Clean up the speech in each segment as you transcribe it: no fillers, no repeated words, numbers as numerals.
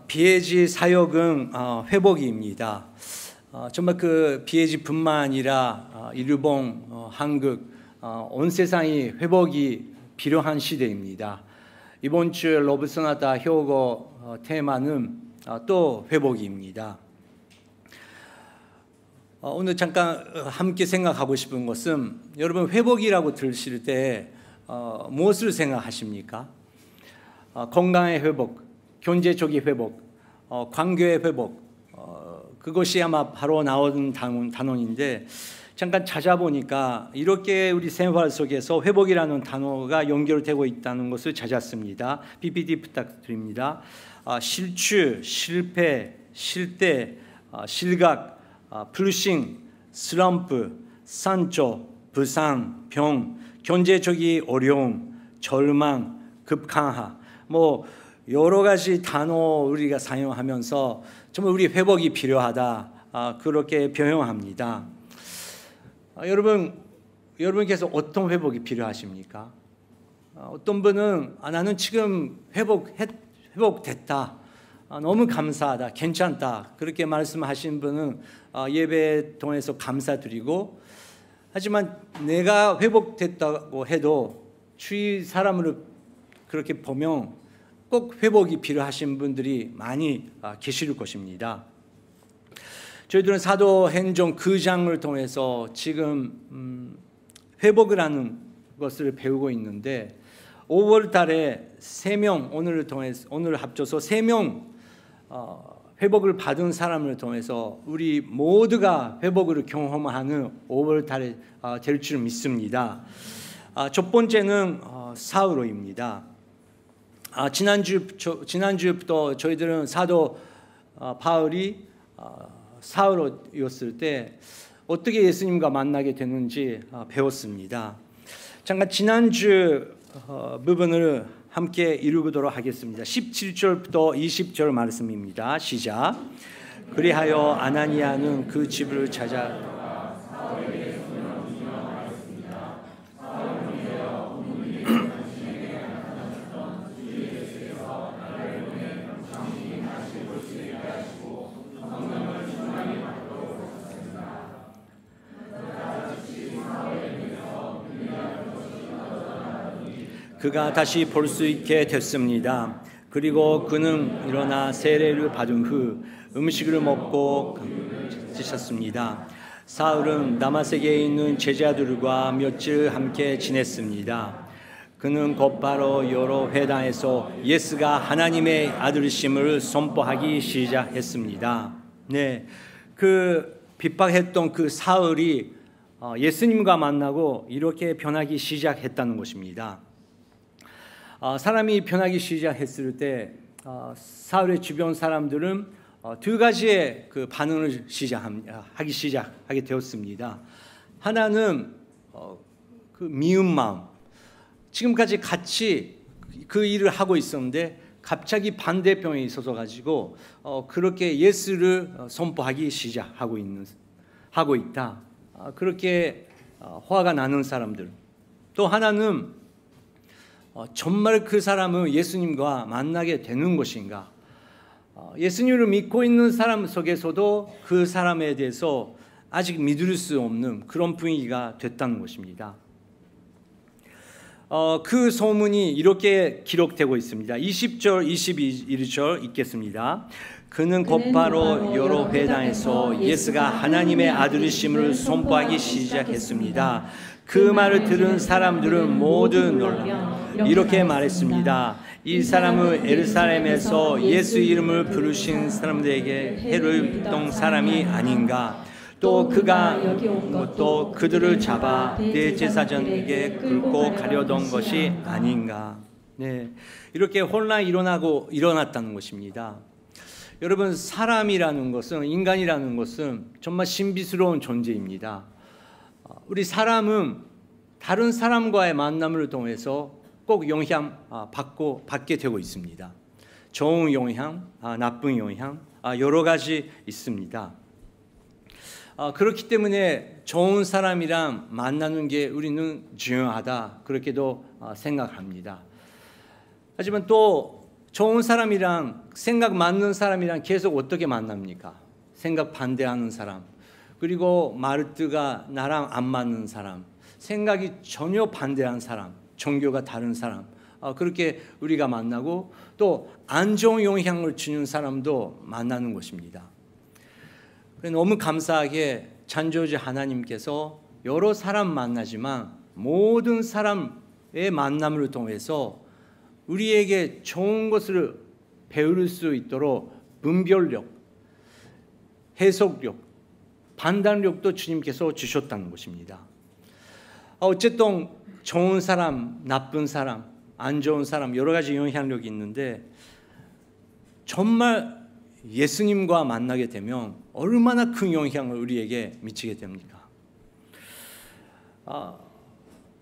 비해지 사역은 회복입니다. 정말 그 비해지뿐만 아니라 일본, 한국, 온 세상이 회복이 필요한 시대입니다. 이번 주 러브소나타 효고 테마는 또 회복입니다. 오늘 잠깐 함께 생각하고 싶은 것은, 여러분 회복이라고 들으실 때 무엇을 생각하십니까? 건강의 회복, 경제적인 회복, 관계의 회복, 그것이 아마 바로 나오는 단원인데, 잠깐 찾아보니까 이렇게 우리 생활 속에서 회복이라는 단어가 연결되고 있다는 것을 찾았습니다. PPT 부탁드립니다. 실추, 실패, 실대, 실각, 불신, 슬럼프, 산조, 부상, 병, 경제적인 어려움, 절망, 급강하, 여러 가지 단어 우리가 사용하면서 정말 우리 회복이 필요하다, 그렇게 표현합니다. 여러분께서 어떤 회복이 필요하십니까? 어떤 분은 나는 지금 회복됐다, 너무 감사하다, 괜찮다, 그렇게 말씀하신 분은 예배 통해서 감사드리고, 하지만 내가 회복됐다고 해도 주위 사람으로 그렇게 보면 꼭 회복이 필요하신 분들이 많이 계실 것입니다. 저희들은 사도행전 9장을 통해서 지금 회복을 하는 것을 배우고 있는데, 5월 달에 3명, 오늘 합쳐서 3명 회복을 받은 사람을 통해서 우리 모두가 회복을 경험하는 5월 달에 될 줄 믿습니다. 첫 번째는 사울입니다. 지난주부터 저희들은 사도 바울이 사울이었을 때 어떻게 예수님과 만나게 되는지 배웠습니다. 잠깐 지난주 부분을 함께 읽도록 하겠습니다. 17절부터 20절 말씀입니다. 시작. 그리하여 아나니아는 그 집을 찾아 그가 다시 볼 수 있게 됐습니다. 그리고 그는 일어나 세례를 받은 후 음식을 먹고 드셨습니다. 사울은 다마섹에 있는 제자들과 며칠 함께 지냈습니다. 그는 곧바로 여러 회당에서 예수가 하나님의 아들이심을 선포하기 시작했습니다. 네, 그 핍박했던 그 사울이 예수님과 만나고 이렇게 변하기 시작했다는 것입니다. 사람이 변하기 시작했을 때 사울의 주변 사람들은 두 가지의 그 반응을 하기 시작하게 되었습니다. 하나는 그 미운 마음, 지금까지 같이 그 일을 하고 있었는데 갑자기 반대편에 있어서 가지고 그렇게 예수를 선포하기 시작하고 있다. 그렇게 화가 나는 사람들. 또 하나는 정말 그 사람은 예수님과 만나게 되는 것인가? 예수님을 믿고 있는 사람 속에서도 그 사람에 대해서 아직 믿을 수 없는 그런 분위기가 됐다는 것입니다. 그 소문이 이렇게 기록되고 있습니다. 20절, 21절 읽겠습니다. 그는 곧바로 여러 회당에서 예수가 하나님의 아들이심을 선포하기 시작했습니다. 그 말을 들은 사람들은 모두 놀라 이렇게 말했습니다. 이 사람은 예루살렘에서 예수 이름을 부르신 사람들에게 해를 입던 사람이 아닌가? 또 그가 또 그들을 잡아 대제사장에게 끌고 가려던 것이 아닌가? 네, 이렇게 혼란이 일어났다는 것입니다. 여러분, 사람이라는 것은, 인간이라는 것은 정말 신비스러운 존재입니다. 우리 사람은 다른 사람과의 만남을 통해서 꼭 영향 받게 되고 있습니다. 좋은 영향, 나쁜 영향, 여러 가지 있습니다. 그렇기 때문에 좋은 사람이랑 만나는 게 우리는 중요하다, 그렇게도 생각합니다. 하지만 또 좋은 사람이랑 생각 맞는 사람이랑 계속 어떻게 만납니까? 생각 반대하는 사람, 그리고 마르트가 나랑 안 맞는 사람, 생각이 전혀 반대한 사람, 종교가 다른 사람, 그렇게 우리가 만나고 또 안 좋은 영향을 주는 사람도 만나는 것입니다. 너무 감사하게 창조주 하나님께서 여러 사람 만나지만 모든 사람의 만남을 통해서 우리에게 좋은 것을 배울 수 있도록 분별력, 해석력, 판단력도 주님께서 주셨다는 것입니다. 어쨌든 좋은 사람, 나쁜 사람, 안 좋은 사람 여러 가지 영향력이 있는데 정말 예수님과 만나게 되면 얼마나 큰 영향을 우리에게 미치게 됩니까?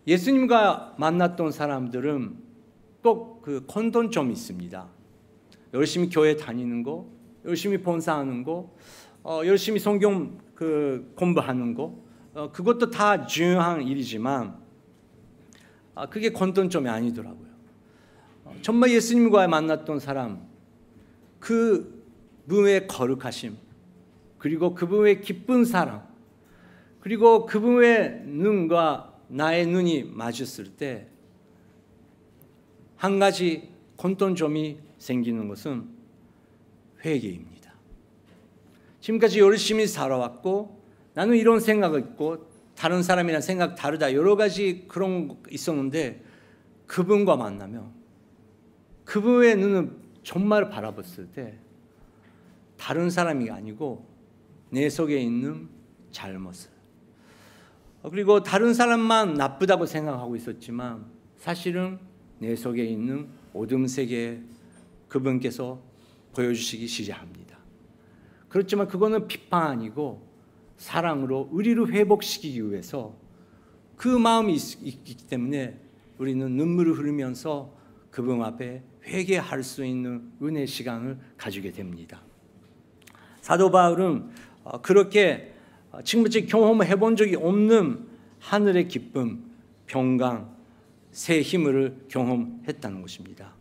예수님과 만났던 사람들은 꼭 그 공통점이 있습니다. 열심히 교회 다니는 거, 열심히 봉사하는 거, 열심히 성경 공부하는 거, 그것도 다 중요한 일이지만 그게 공통점이 아니더라고요. 정말 예수님과 만났던 사람, 그분의 거룩하심, 그리고 그분의 기쁜 사랑, 그리고 그분의 눈과 나의 눈이 맞았을 때 한 가지 공통점이 생기는 것은 회개입니다. 지금까지 열심히 살아왔고 나는 이런 생각을 있고 다른 사람이랑 생각 다르다, 여러 가지 그런 거 있었는데 그분과 만나면 그분의 눈을 정말 바라봤을 때 다른 사람이 아니고 내 속에 있는 잘못을, 그리고 다른 사람만 나쁘다고 생각하고 있었지만 사실은 내 속에 있는 어둠 세계 그분께서 보여주시기 시작합니다. 그렇지만 그거는 비판 아니고 사랑으로 우리를 회복시키기 위해서 그 마음이 있기 때문에 우리는 눈물을 흘리면서 그분 앞에 회개할 수 있는 은혜의 시간을 가지게 됩니다. 사도 바울은 그렇게 지금까지 경험해 본 적이 없는 하늘의 기쁨, 평강, 새 힘을 경험했다는 것입니다.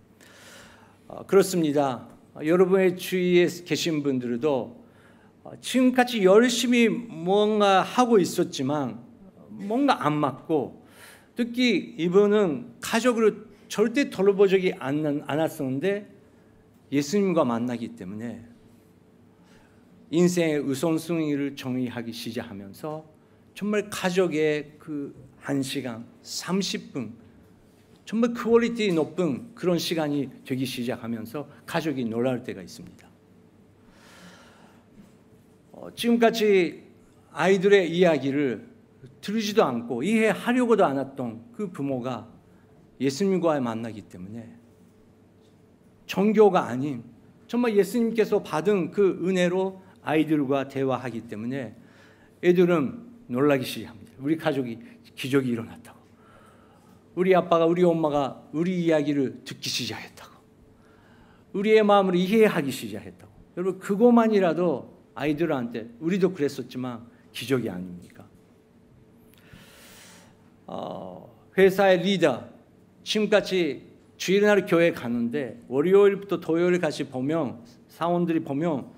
그렇습니다. 여러분의 주위에 계신 분들도 지금까지 열심히 뭔가 하고 있었지만 뭔가 안 맞고, 특히 이분은 가족을 절대 돌아본 적이 않았었는데 예수님과 만나기 때문에 인생의 우선순위를 정의하기 시작하면서 정말 가족의 그 1시간, 30분 정말 퀄리티 높은 그런 시간이 되기 시작하면서 가족이 놀랄 때가 있습니다. 지금까지 아이들의 이야기를 들으지도 않고 이해하려고도 않았던 그 부모가 예수님과 만나기 때문에 종교가 아닌 정말 예수님께서 받은 그 은혜로 아이들과 대화하기 때문에 애들은 놀라기 시작합니다. 우리 가족이 기적이 일어났다고, 우리 아빠가 우리 엄마가 우리 이야기를 듣기 시작했다고, 우리의 마음을 이해하기 시작했다고. 여러분 그것만이라도 아이들한테, 우리도 그랬었지만 기적이 아닙니까? 회사의 리더, 지금까지 주일날 교회 가는데 월요일부터 토요일까지 보면 사원들이 보면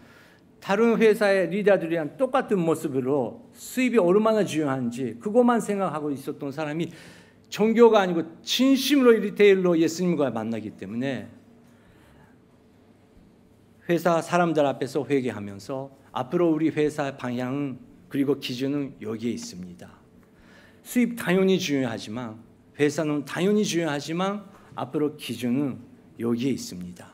다른 회사의 리더들이랑 똑같은 모습으로 수입이 얼마나 중요한지 그것만 생각하고 있었던 사람이 종교가 아니고 진심으로 1대1로 예수님과 만나기 때문에 회사 사람들 앞에서 회개하면서 앞으로 우리 회사 방향은, 그리고 기준은 여기에 있습니다. 수입 당연히 중요하지만, 회사는 당연히 중요하지만 앞으로 기준은 여기에 있습니다.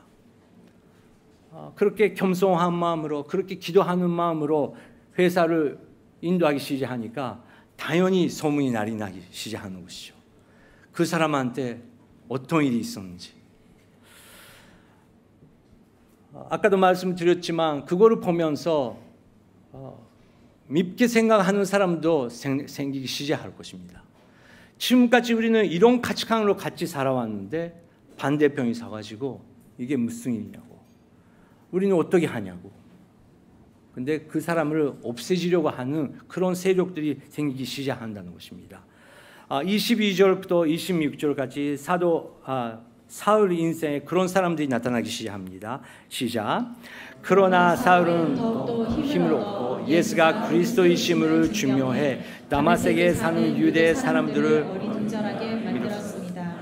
그렇게 겸손한 마음으로, 그렇게 기도하는 마음으로 회사를 인도하기 시작하니까 당연히 소문이 날이 나기 시작하는 것이죠. 그 사람한테 어떤 일이 있었는지. 아까도 말씀드렸지만 그거를 보면서 밉게 생각하는 사람도 생기기 시작할 것입니다. 지금까지 우리는 이런 가치관으로 같이 살아왔는데 반대편이 서가지고 이게 무슨 일이냐고, 우리는 어떻게 하냐고. 근데 그 사람을 없애지려고 하는 그런 세력들이 생기기 시작한다는 것입니다. 22절부터 26절까지 사도 사울 인생에 그런 사람들이 나타나기 시작합니다. 시작. 그러나 사울은 더욱더 힘을 얻고 예수가 그리스도이심을 증명해 다마섹에 사는 유대 사람들을 어리둥절하게 만들었습니다.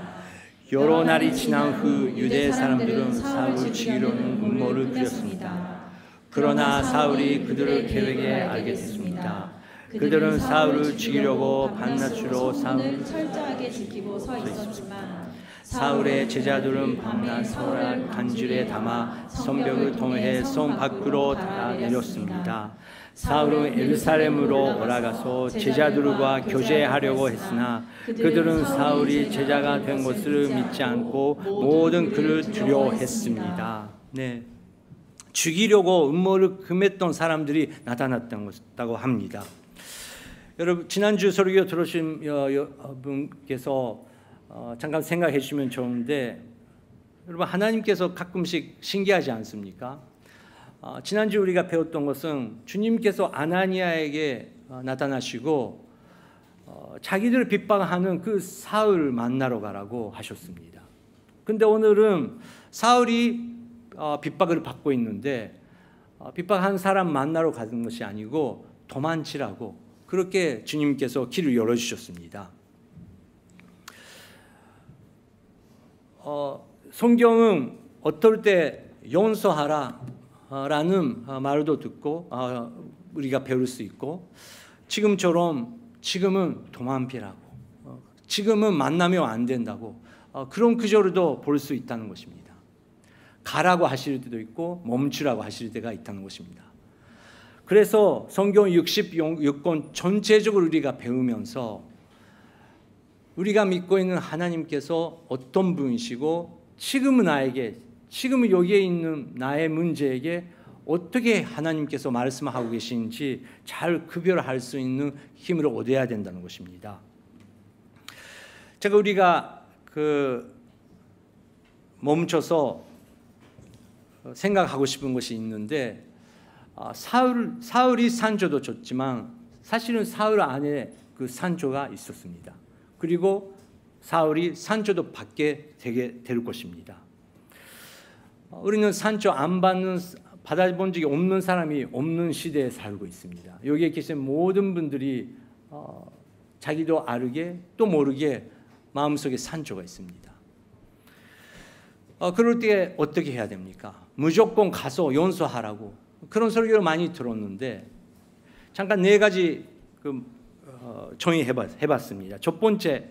여러 날이 지난 후 유대 사람들은 사울을 죽이려는 음모를 꾸렸습니다. 그러나 사울이 그들의 계획에 알게 됐습니다. 그들은 사울을 죽이려고 밤낮으로 사울을 철저하게 지키고 서 있었지만 사울의 제자들은 밤낮 사울을 간질에 담아 성벽을 통해 성 밖으로 달아내렸습니다. 사울은 예루살렘으로 올라가서 제자들과 교제하려고 했으나 그들은 사울이 제자가 된 것을 믿지 않고 모든 그를 두려워했습니다. 네, 죽이려고 음모를 금했던 사람들이 나타났다고 합니다. 여러분, 지난주 설교 들으신 분께서 잠깐 생각해 주시면 좋은데, 여러분, 하나님께서 가끔씩 신기하지 않습니까? 지난주 우리가 배웠던 것은 주님께서 아나니아에게 나타나시고 자기들을 핍박하는 그 사울을 만나러 가라고 하셨습니다. 근데 오늘은 사울이 핍박을 받고 있는데 핍박한 사람 만나러 가는 것이 아니고 도망치라고 그렇게 주님께서 길을 열어주셨습니다. 성경은 어떨 때 용서하라 라는 말도 듣고 우리가 배울 수 있고, 지금처럼 지금은 도망피라고, 지금은 만나면 안 된다고 그런 구절도 볼 수 있다는 것입니다. 가라고 하실 때도 있고 멈추라고 하실 때가 있다는 것입니다. 그래서 성경 66권 전체적으로 우리가 배우면서 우리가 믿고 있는 하나님께서 어떤 분이시고 지금은 나에게, 지금 여기에 있는 나의 문제에게 어떻게 하나님께서 말씀하고 계신지 잘 구별할 수 있는 힘을 얻어야 된다는 것입니다. 제가 우리가 멈춰서 생각하고 싶은 것이 있는데, 사울이 산조도 줬지만 사실은 사울 안에 그 산조가 있었습니다. 그리고 사울이 산조도 받게 되게 될 것입니다. 우리는 산조 안 받아본 적이 없는 사람이 없는 시대에 살고 있습니다. 여기에 계신 모든 분들이 자기도 알게 또 모르게 마음속에 산조가 있습니다. 그럴 때 어떻게 해야 됩니까? 무조건 가서 용서하라고 그런 설교를 많이 들었는데, 잠깐 네 가지 정의해봤습니다. 첫 번째,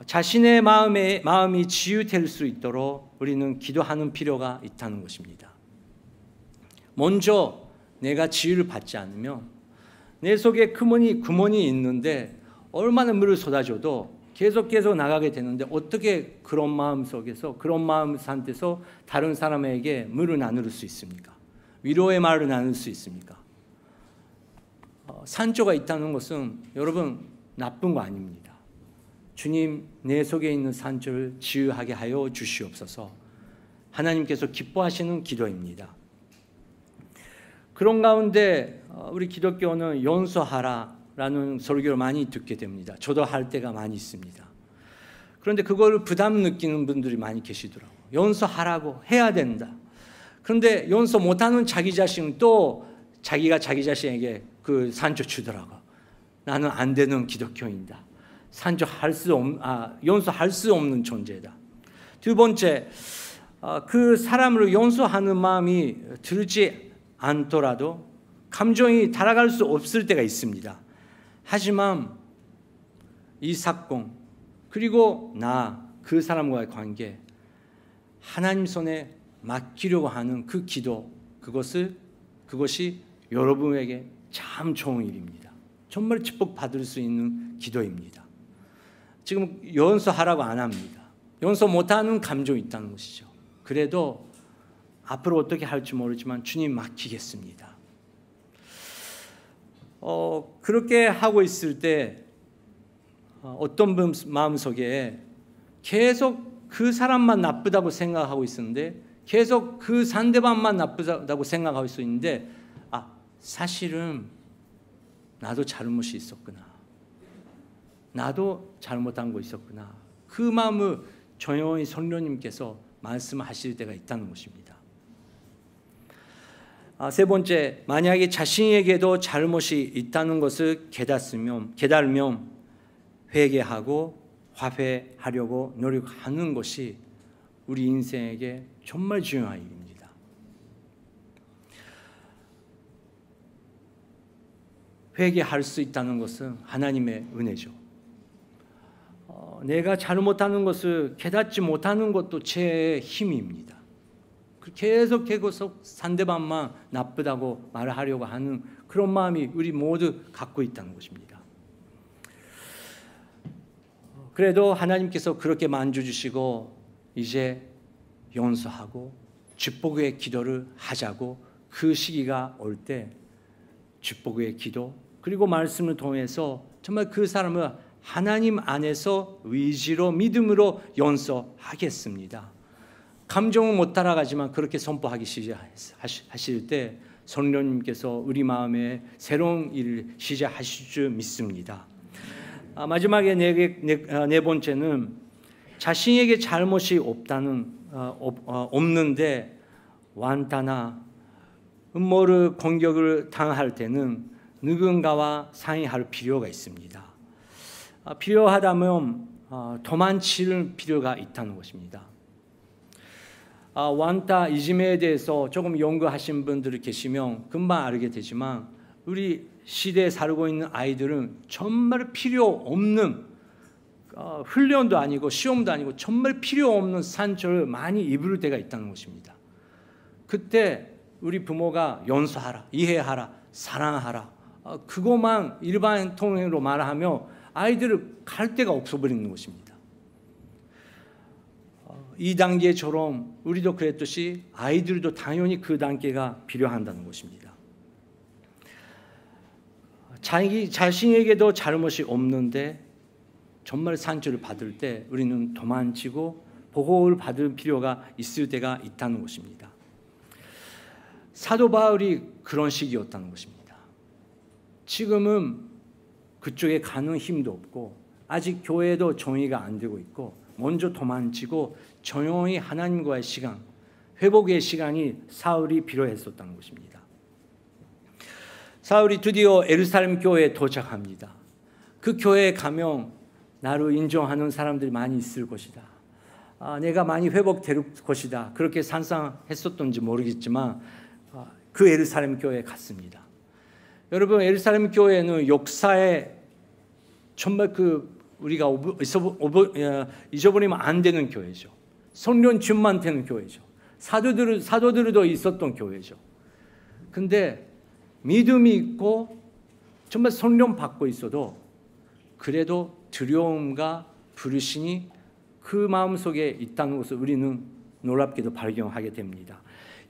자신의 마음이 치유될 수 있도록 우리는 기도하는 필요가 있다는 것입니다. 먼저 내가 치유를 받지 않으면 내 속에 구멍이 있는데 얼마나 물을 쏟아줘도 계속 나가게 되는데, 어떻게 그런 마음 속에서, 그런 마음 상태에서 다른 사람에게 물을 나눌 수 있습니까? 위로의 말을 나눌 수 있습니까? 산조가 있다는 것은 여러분 나쁜 거 아닙니다. 주님, 내 속에 있는 산조를 치유하게 하여 주시옵소서. 하나님께서 기뻐하시는 기도입니다. 그런 가운데 우리 기독교는 용서하라라는 설교를 많이 듣게 됩니다. 저도 할 때가 많이 있습니다. 그런데 그걸 부담 느끼는 분들이 많이 계시더라고요. 용서하라고 해야 된다. 그런데 용서 못하는 자기 자신은 또 자기가 자기 자신에게 그 산조 주더라고. 나는 안 되는 기독교인이다. 용서할 수 없는 존재다. 두 번째, 그 사람을 용서하는 마음이 들지 않더라도 감정이 달아갈 수 없을 때가 있습니다. 하지만 이 사건 그리고 그 사람과의 관계, 하나님 손에 맡기려고 하는 그 기도, 그것이 여러분에게 참 좋은 일입니다. 정말 축복받을 수 있는 기도입니다. 지금 용서하라고 안 합니다. 용서 못하는 감정이 있다는 것이죠. 그래도 앞으로 어떻게 할지 모르지만 주님 맡기겠습니다. 그렇게 하고 있을 때 어떤 분 마음속에 계속 그 사람만 나쁘다고 생각하고 있었는데, 계속 그 상대방만 나쁘다고 생각하고 있었는데, 사실은 나도 잘못이 있었구나. 나도 잘못한 거 있었구나. 그 마음을 조용히 성령님께서 말씀하실 때가 있다는 것입니다. 세 번째, 만약에 자신에게도 잘못이 있다는 것을 깨달으면 회개하고 화해하려고 노력하는 것이 우리 인생에게 정말 중요한 일입니다. 회개할 수 있다는 것은 하나님의 은혜죠. 내가 잘못하는 것을 깨닫지 못하는 것도 제 힘입니다. 계속 상대방만 나쁘다고 말하려고 하는 그런 마음이 우리 모두 갖고 있다는 것입니다. 그래도 하나님께서 그렇게 만져주시고 이제 용서하고 축복의 기도를 하자고 그 시기가 올 때 축복의 기도 그리고 말씀을 통해서 정말 그 사람을 하나님 안에서 의지로 믿음으로 용서하겠습니다. 감정은 못 따라가지만 그렇게 선포하기 시작하실 때 성령님께서 우리 마음에 새로운 일을 시작하실 줄 믿습니다. 마지막에 네 번째는 자신에게 잘못이 없는데 완타나 음모를 공격을 당할 때는 누군가와 상의할 필요가 있습니다. 필요하다면 도망칠 필요가 있다는 것입니다. 완타이즘에 대해서 조금 연구하신 분들이 계시면 금방 알게 되지만 우리 시대에 살고 있는 아이들은 정말 필요 없는 훈련도 아니고 시험도 아니고 정말 필요 없는 상처를 많이 입을 때가 있다는 것입니다. 그때 우리 부모가 용서하라, 이해하라, 사랑하라 그것만 일반 통행으로 말하며 아이들을 갈 데가 없어버리는 것입니다. 이 단계처럼 우리도 그랬듯이 아이들도 당연히 그 단계가 필요한다는 것입니다. 자신에게도 잘못이 없는데 정말 상처를 받을 때 우리는 도망치고 보호를 받을 필요가 있을 때가 있다는 것입니다. 사도 바울이 그런 시기였다는 것입니다. 지금은 그쪽에 가는 힘도 없고 아직 교회도 정의가 안 되고 있고 먼저 도망치고 조용히 하나님과의 시간, 회복의 시간이 사울이 필요했었다는 것입니다. 사울이 드디어 예루살렘 교회에 도착합니다. 그 교회에 가면 나를 인정하는 사람들이 많이 있을 것이다. 내가 많이 회복될 것이다. 그렇게 상상했었던지 모르겠지만 그 예루살렘 교회에 갔습니다. 여러분, 예루살렘 교회는 역사에 정말 우리가 잊어버리면 안 되는 교회죠. 성령 충만 되는 교회죠. 사도들도 있었던 교회죠. 근데 믿음이 있고 정말 성령 받고 있어도 그래도 두려움과 불신이 그 마음속에 있다는 것을 우리는 놀랍게도 발견하게 됩니다.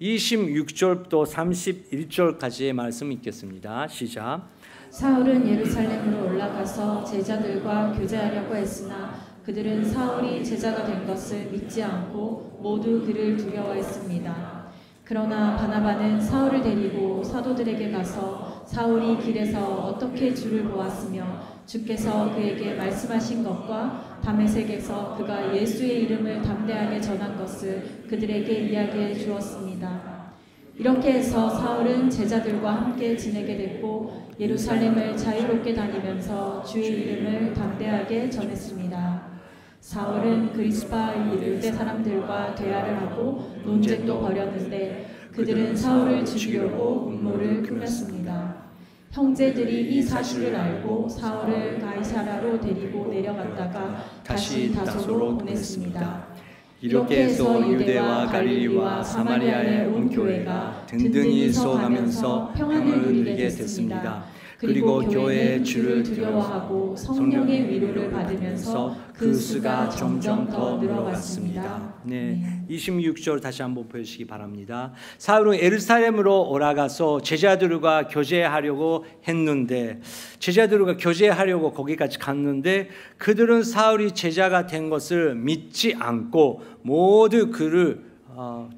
26절부터 31절까지의 말씀 읽겠습니다. 시작. 사울은 예루살렘으로 올라가서 제자들과 교제하려고 했으나 그들은 사울이 제자가 된 것을 믿지 않고 모두 그를 두려워했습니다. 그러나 바나바는 사울을 데리고 사도들에게 가서 사울이 길에서 어떻게 주를 보았으며 주께서 그에게 말씀하신 것과 다메섹에서 그가 예수의 이름을 담대하게 전한 것을 그들에게 이야기해 주었습니다. 이렇게 해서 사울은 제자들과 함께 지내게 됐고 예루살렘을 자유롭게 다니면서 주의 이름을 담대하게 전했습니다. 사울은 그리스파 일대 사람들과 대화를 하고 논쟁도 벌였는데 그들은 사울을 죽이려고 음모를 꾸몄습니다. 형제들이 이 사실을 알고 사울을 가이사라로 데리고 내려갔다가 다시 다소로 보냈습니다. 이렇게 해서 유대와 갈릴리와 사마리아의 온 교회가 든든히 서가면서 평안을 누리게 됐습니다. 그리고 교회의 주를 두려워하고 성령의 위로를 받으면서 그 수가 점점 더 늘어갔습니다. 네, 26절 다시 한번 보여주시기 바랍니다. 사울은 예루살렘으로 올라가서 제자들과 교제하려고 했는데 제자들과 교제하려고 거기까지 갔는데 그들은 사울이 제자가 된 것을 믿지 않고 모두 그를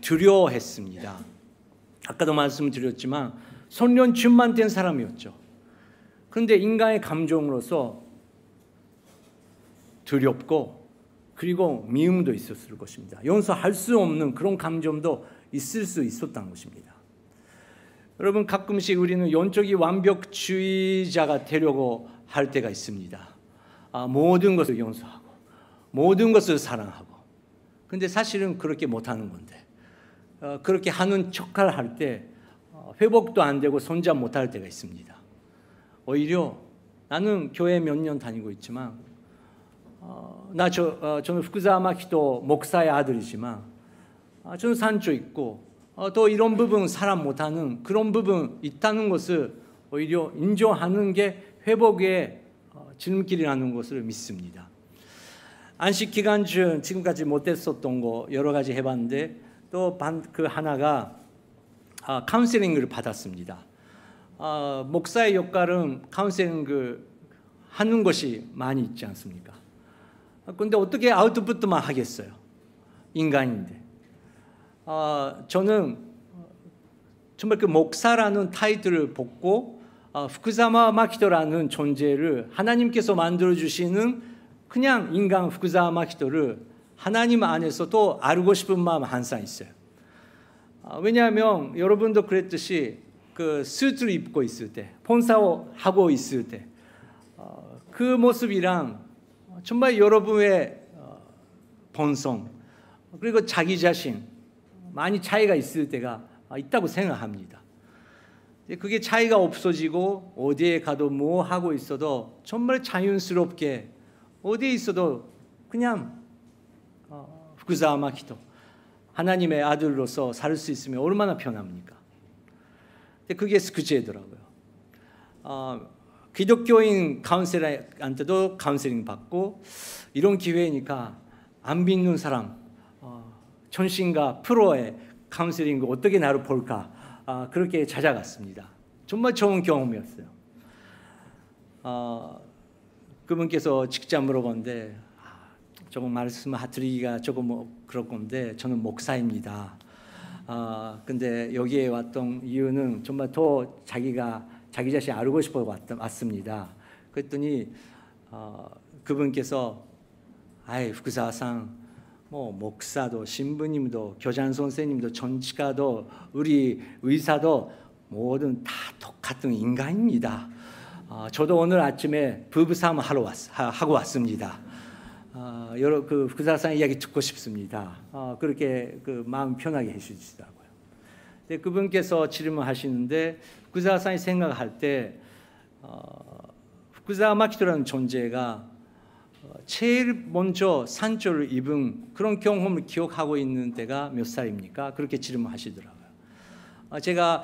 두려워했습니다. 아까도 말씀드렸지만 성령 충만된 사람이었죠. 그런데 인간의 감정으로서 두렵고 그리고 미움도 있었을 것입니다. 용서할 수 없는 그런 감정도 있을 수 있었다는 것입니다. 여러분, 가끔씩 우리는 영적인 완벽주의자가 되려고 할 때가 있습니다. 모든 것을 용서하고 모든 것을 사랑하고, 근데 사실은 그렇게 못하는 건데, 그렇게 하는 척을 할 때 회복도 안 되고 손잡 못할 때가 있습니다. 오히려 나는 교회 몇 년 다니고 있지만 저는 후쿠자마 키도 목사의 아들이지만 저는 산조 있고 또 이런 부분 사람 못하는 그런 부분 있다는 것을 오히려 인정하는 게 회복의 지름길이라는 것을 믿습니다. 안식 기간 중 지금까지 못했었던 거 여러 가지 해봤는데 또 그 하나가 카운셀링을 받았습니다. 목사의 역할은 카운셀링을 하는 것이 많이 있지 않습니까? 그런데 어떻게 아웃풋만 하겠어요? 인간인데. 저는 정말 그 목사라는 타이틀을 벗고 후쿠자마 마키토라는 존재를 하나님께서 만들어주시는 그냥 인간 후쿠자마 마키토를 하나님 안에서도 알고 싶은 마음 항상 있어요. 왜냐하면 여러분도 그랬듯이 그 수트를 입고 있을 때, 폰사하고 있을 때 그 모습이랑 정말 여러분의 본성 그리고 자기 자신 많이 차이가 있을 때가 있다고 생각합니다. 그게 차이가 없어지고 어디에 가도 뭐 하고 있어도 정말 자연스럽게 어디에 있어도 그냥 후쿠자마 마키토 하나님의 아들로서 살 수 있으면 얼마나 편합니까? 그게 스크제더라고요. 기독교인 카운셀러한테도 카운셀링 받고 이런 기회니까 안 믿는 사람 전신과 프로의 카운셀링을 어떻게 나를 볼까 그렇게 찾아갔습니다. 정말 좋은 경험이었어요. 그분께서 직접 물어봤는데 조금 말씀을 드리기가 조금 그럴 건데 저는 목사입니다. 근데 여기에 왔던 이유는 정말 더 자기 자신 알고 싶어 왔습니다. 그랬더니 그분께서 후쿠자상 뭐 목사도 신부님도 교장 선생님도 전치가도 우리 의사도 모든 다 똑같은 인간입니다. 저도 오늘 아침에 부부싸움 하고 왔습니다. 여러 그 후쿠자상 이야기 듣고 싶습니다. 그렇게 그 마음 편하게 해주시더라고요. 근데 그분께서 질문하시는데 후쿠자상이 생각할 때 후쿠자마 마키토라는 존재가 제일 먼저 산조를 입은 그런 경험을 기억하고 있는 때가 몇 살입니까? 그렇게 질문하시더라고요. 제가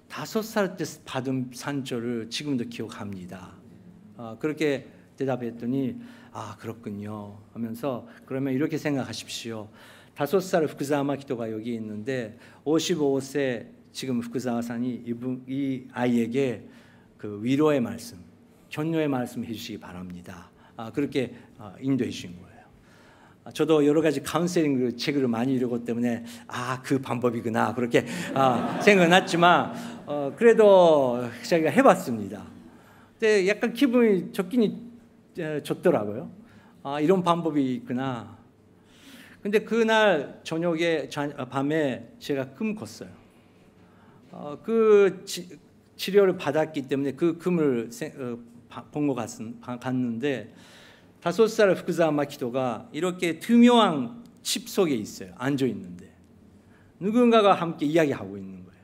5살 때 받은 산조를 지금도 기억합니다. 그렇게 대답했더니 그렇군요 하면서 그러면 이렇게 생각하십시오. 5살 후쿠자마 마키토가 여기 있는데 55세 지금 후쿠자마상이 이 아이에게 그 위로의 말씀, 격려의 말씀 해주시기 바랍니다. 그렇게 인도해 주신 거예요. 저도 여러 가지 카운셀링 책을 많이 읽었기 때문에 그 방법이구나 그렇게 생각은 했지만 그래도 제가 해봤습니다. 근데 약간 기분이 좋더라고요. 이런 방법이 있구나. 근데 그날 저녁에 밤에 제가 꿈 꿨어요. 그 치료를 받았기 때문에 그 꿈을 본 것 같는데 5살 후쿠자마 마키토가 이렇게 투명한 칩 속에 있어요. 앉아 있는데 누군가가 함께 이야기하고 있는 거예요.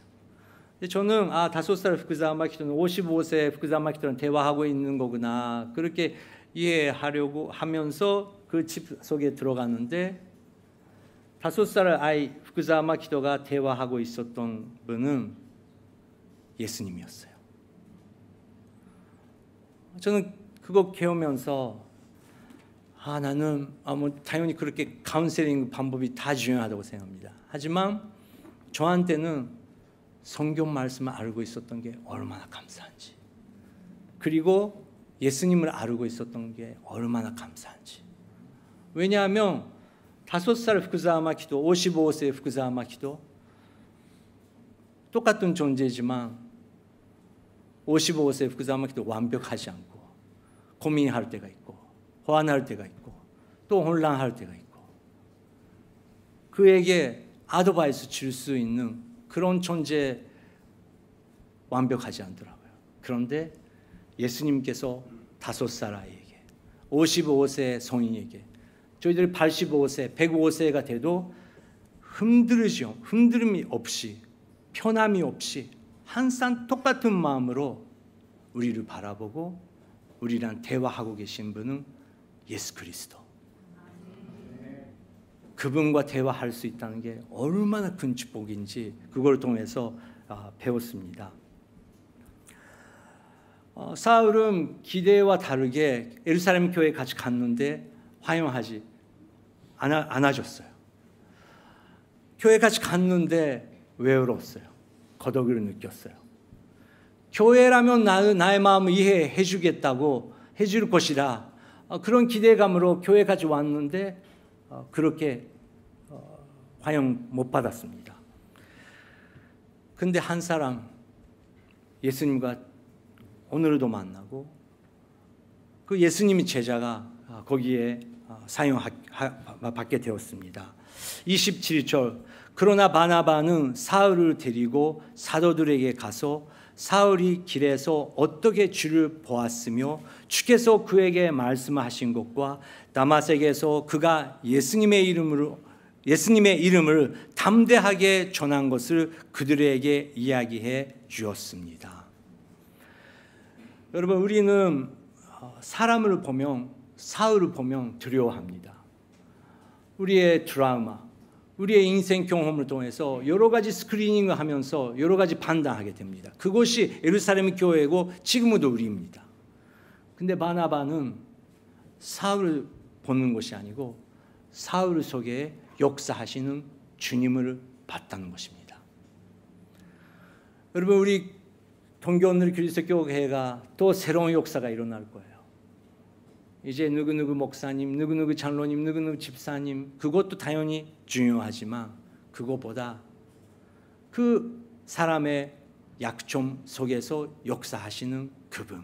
근데 저는 5살 후쿠자마 마키토는 55세 후쿠자마 마키토랑 대화하고 있는 거구나 그렇게 이해하려고 하면서 그 칩 속에 들어갔는데 5살 아이 후쿠자마 마키토가 대화하고 있었던 분은 예수님이었어요. 저는 그거 배우면서 나는 당연히 그렇게 카운셀링 방법이 다 중요하다고 생각합니다. 하지만 저한테는 성경 말씀을 알고 있었던 게 얼마나 감사한지, 그리고 예수님을 알고 있었던 게 얼마나 감사한지. 왜냐하면 5살 후쿠자마 마키토, 55세 후쿠자마 마키토 똑같은 존재지만 55세 후쿠자마 마키토 완벽하지 않고 고민할 때가 있고 호환할 때가 있고 또 혼란할 때가 있고 그에게 아드바이스 줄 수 있는 그런 존재 완벽하지 않더라고요. 그런데 예수님께서 5살 아이에게 55세 성인에게 저희들이 85세, 105세가 돼도 흔들림이 없이 편함이 없이 항상 똑같은 마음으로 우리를 바라보고 우리랑 대화하고 계신 분은 예수 그리스도. 그분과 대화할 수 있다는 게 얼마나 큰 축복인지 그걸 통해서 배웠습니다. 사울은 기대와 다르게 예루살렘 교회에 같이 갔는데 화용하지 않아줬어요. 교회 같이 갔는데 외로웠어요. 거덕을 느꼈어요. 교회라면 나의 마음을 이해해 주겠다고 해줄 것이라 그런 기대감으로 교회 같이 왔는데 그렇게 화용 못 받았습니다. 근데 한 사람 예수님과 오늘도 만나고 그 예수님의 제자가 거기에 사용받게 되었습니다. 27절 그러나 바나바는 사울을 데리고 사도들에게 가서 사울이 길에서 어떻게 주를 보았으며 주께서 그에게 말씀하신 것과 다마섹에서 그가 예수님의 이름을 담대하게 전한 것을 그들에게 이야기해 주었습니다. 여러분 우리는 사람을 보면 사울을 보면 두려워합니다. 우리의 트라우마, 우리의 인생 경험을 통해서 여러 가지 스크리닝을 하면서 여러 가지 판단하게 됩니다. 그것이 예루살렘 교회고 지금도 우리입니다. 근데 바나바는 사울을 보는 것이 아니고 사울 속에 역사하시는 주님을 봤다는 것입니다. 여러분 우리 동교오늘 그리스도교회가 또 새로운 역사가 일어날 거예요. 이제 누구누구 목사님, 누구누구 장로님, 누구누구 집사님 그것도 당연히 중요하지만 그것보다 그 사람의 약점 속에서 역사하시는 그분.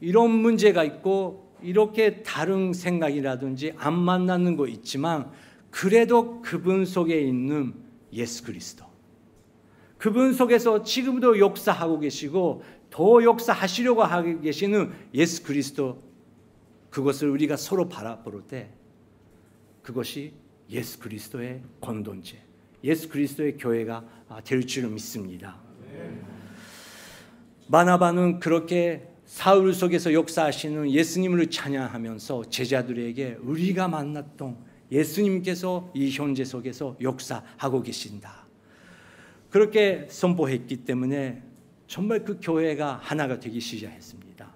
이런 문제가 있고 이렇게 다른 생각이라든지 안 만나는 거 있지만 그래도 그분 속에 있는 예수 그리스도. 그분 속에서 지금도 역사하고 계시고 더 역사하시려고 하고 계시는 예수 그리스도 그것을 우리가 서로 바라볼 때 그것이 예수 그리스도의 공동체, 예수 그리스도의 교회가 될 줄을 믿습니다. 바나바는 그렇게 사울 속에서 역사하시는 예수님을 찬양하면서 제자들에게 우리가 만났던 예수님께서 이 현재 속에서 역사하고 계신다. 그렇게 선포했기 때문에 정말 그 교회가 하나가 되기 시작했습니다.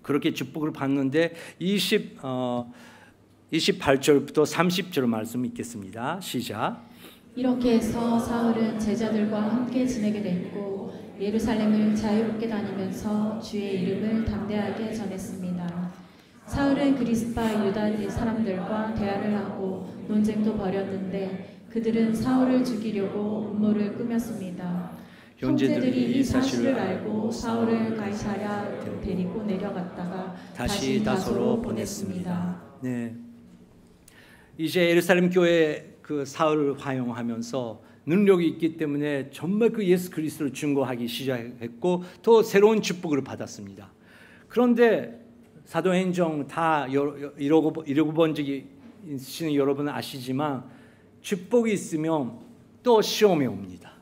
그렇게 축복을 받는데 28절부터 30절 말씀 읽겠습니다. 시작. 이렇게 해서 사울은 제자들과 함께 지내게 됐고 예루살렘을 자유롭게 다니면서 주의 이름을 담대하게 전했습니다. 사울은 그리스파 유다 사람들과 대화를 하고 논쟁도 벌였는데 그들은 사울을 죽이려고 음모를 꾸몄습니다. 형제들이 이 사실을 알고 사울을 가이사랴 데리고 내려갔다가 다시 다소로 보냈습니다. 네, 이제 예루살렘 교회 그 사울을 화용하면서 능력이 있기 때문에 정말 그 예수 그리스도를 증거하기 시작했고 또 새로운 축복을 받았습니다. 그런데 사도행정 다 읽어본 적이 있으시는 여러분은 아시지만 축복이 있으면 또 시험이 옵니다.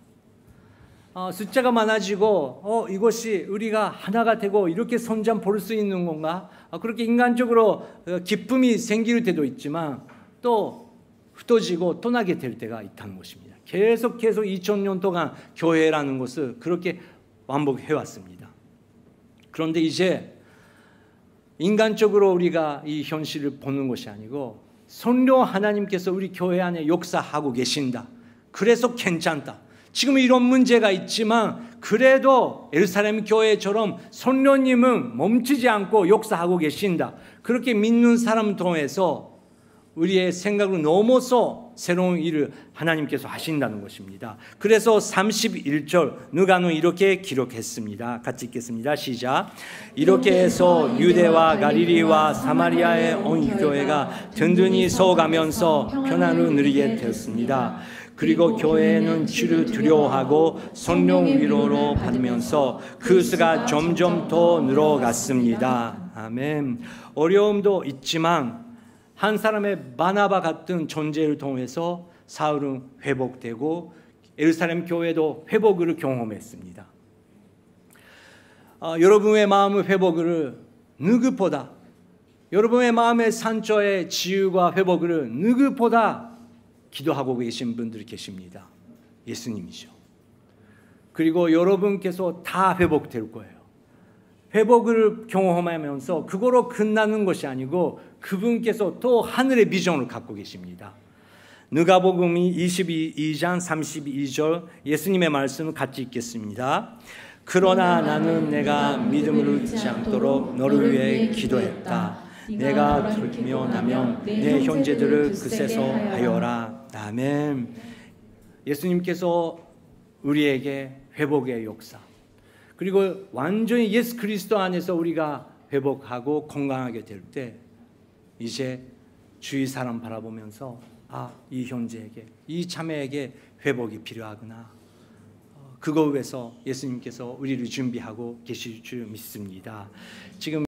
숫자가 많아지고 이것이 우리가 하나가 되고 이렇게 선전 볼 수 있는 건가? 그렇게 인간적으로 기쁨이 생길 때도 있지만 또 흩어지고 떠나게 될 때가 있다는 것입니다. 계속 2000년 동안 교회라는 것을 그렇게 반복해 왔습니다. 그런데 이제 인간적으로 우리가 이 현실을 보는 것이 아니고 성령 하나님께서 우리 교회 안에 역사하고 계신다. 그래서 괜찮다. 지금 이런 문제가 있지만 그래도 예루살렘 교회처럼 성령님은 멈추지 않고 역사하고 계신다. 그렇게 믿는 사람 통해서 우리의 생각을 넘어서 새로운 일을 하나님께서 하신다는 것입니다. 그래서 31절 누가는 이렇게 기록했습니다. 같이 읽겠습니다. 시작. 이렇게 해서 유대와 갈릴리와 사마리아의 온 교회가 든든히 서가면서 평안을 누리게 되었습니다. 그리고 교회는 주를 두려워하고 성령 위로로 받으면서 그 수가 점점 더 늘어갔습니다. 아멘. 어려움도 있지만 한 사람의 바나바 같은 존재를 통해서 사울은 회복되고 예루살렘 교회도 회복을 경험했습니다. 여러분의 마음의 회복을 누구보다, 여러분의 마음의 상처의 치유와 회복을 누구보다 기도하고 계신 분들이 계십니다. 예수님이죠. 그리고 여러분께서 다 회복될 거예요. 회복을 경험하면서 그거로 끝나는 것이 아니고 그분께서 또 하늘의 비전을 갖고 계십니다. 누가복음이 22장 32절 예수님의 말씀을 같이 읽겠습니다. 그러나 나는 내가 믿음을 잃지 않도록 너를 위해 기도했다. 내가 돌이키며 나면 내 형제들을 그새서 하여라. 아멘. 예수님께서 우리에게 회복의 역사, 그리고 완전히 예수 그리스도 안에서 우리가 회복하고 건강하게 될 때 이제 주위 사람 바라보면서 이 형제에게, 이 자매에게 회복이 필요하구나. 그거 위해서 예수님께서 우리를 준비하고 계실 줄 믿습니다. 지금